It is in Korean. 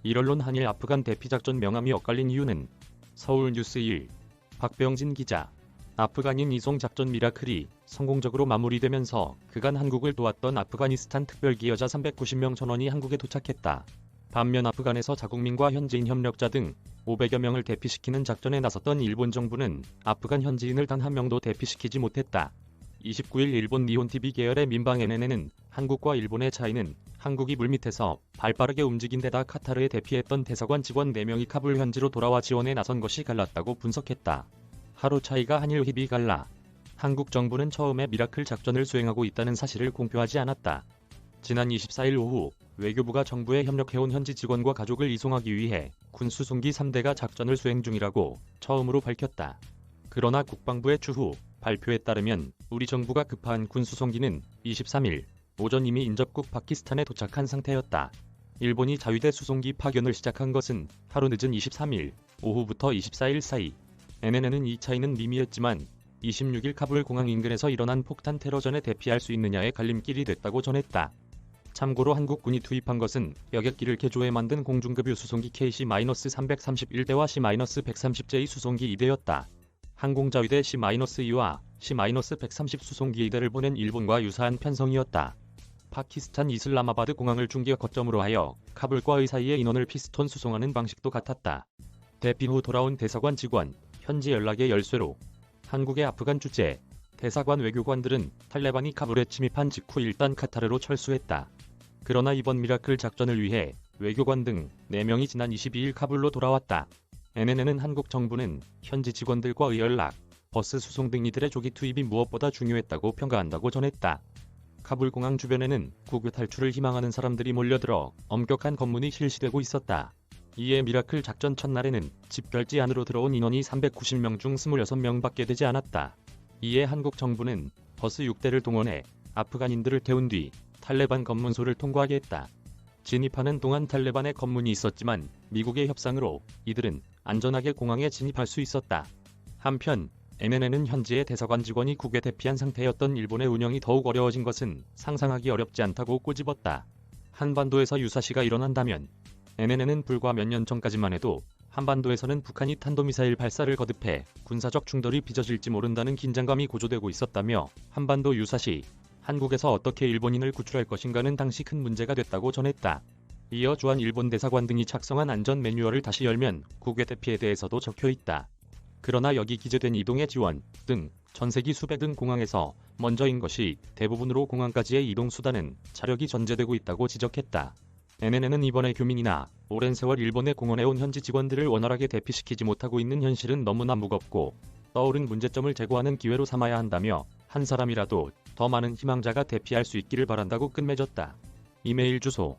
일언론 한일 아프간 대피작전 명함이 엇갈린 이유는 서울뉴스 1. 박병진 기자. 아프간인 이송작전 미라클이 성공적으로 마무리되면서 그간 한국을 도왔던 아프가니스탄 특별기여자 390명 전원이 한국에 도착했다. 반면 아프간에서 자국민과 현지인 협력자 등 500여 명을 대피시키는 작전에 나섰던 일본 정부는 아프간 현지인을 단 한 명도 대피시키지 못했다. 29일 일본 니혼TV 계열의 민방 NNN은 한국과 일본의 차이는 한국이 물밑에서 발빠르게 움직인 데다 카타르에 대피했던 대사관 직원 4명이 카불 현지로 돌아와 지원에 나선 것이 갈랐다고 분석했다. 하루 차이가 한일 힘이 갈라. 한국 정부는 처음에 미라클 작전을 수행하고 있다는 사실을 공표하지 않았다. 지난 24일 오후 외교부가 정부에 협력해온 현지 직원과 가족을 이송하기 위해 군 수송기 3대가 작전을 수행 중이라고 처음으로 밝혔다. 그러나 국방부의 추후 발표에 따르면 우리 정부가 급파한 군 수송기는 23일 오전 이미 인접국 파키스탄에 도착한 상태였다. 일본이 자위대 수송기 파견을 시작한 것은 하루 늦은 23일 오후부터 24일 사이. NNN은 이 차이는 미미했지만 26일 카불 공항 인근에서 일어난 폭탄 테러전에 대피할 수 있느냐의 갈림길이 됐다고 전했다. 참고로 한국군이 투입한 것은 여객기를 개조해 만든 공중급유 수송기 KC-331대와 C-130J 수송기 2대였다. 항공자위대 C-2와 C-130 수송기 2대를 보낸 일본과 유사한 편성이었다. 파키스탄 이슬라마바드 공항을 중기 거점으로 하여 카불과의 사이에 인원을 피스톤 수송하는 방식도 같았다. 대피 후 돌아온 대사관 직원, 현지 연락의 열쇠로 한국의 아프간 주재, 대사관 외교관들은 탈레반이 카불에 침입한 직후 일단 카타르로 철수했다. 그러나 이번 미라클 작전을 위해 외교관 등 4명이 지난 22일 카불로 돌아왔다. NNN은 한국 정부는 현지 직원들과의 연락, 버스 수송 등 이들의 조기 투입이 무엇보다 중요했다고 평가한다고 전했다. 카불 공항 주변에는 국외 탈출을 희망하는 사람들이 몰려들어 엄격한 검문이 실시되고 있었다. 이에 미라클 작전 첫날에는 집결지 안으로 들어온 인원이 390명 중 26명밖에 되지 않았다. 이에 한국 정부는 버스 6대를 동원해 아프간인들을 태운 뒤 탈레반 검문소를 통과하게 했다. 진입하는 동안 탈레반의 검문이 있었지만 미국의 협상으로 이들은 안전하게 공항에 진입할 수 있었다. 한편 NNN은 현지의 대사관 직원이 국외 대피한 상태였던 일본의 운영이 더욱 어려워진 것은 상상하기 어렵지 않다고 꼬집었다. 한반도에서 유사시가 일어난다면 NNN은 불과 몇 년 전까지만 해도 한반도에서는 북한이 탄도미사일 발사를 거듭해 군사적 충돌이 빚어질지 모른다는 긴장감이 고조되고 있었다며 한반도 유사시 한국에서 어떻게 일본인을 구출할 것인가는 당시 큰 문제가 됐다고 전했다. 이어 주한 일본 대사관 등이 작성한 안전 매뉴얼을 다시 열면 국외 대피에 대해서도 적혀있다. 그러나 여기 기재된 이동의 지원 등 전세기 수백은 공항에서 먼저인 것이 대부분으로 공항까지의 이동 수단은 자력이 전제되고 있다고 지적했다. NNN은 이번에 교민이나 오랜 세월 일본에 공헌해온 현지 직원들을 원활하게 대피시키지 못하고 있는 현실은 너무나 무겁고 떠오른 문제점을 제고하는 기회로 삼아야 한다며 한 사람이라도 더 많은 희망자가 대피할 수 있기를 바란다고 끝맺었다. 이메일 주소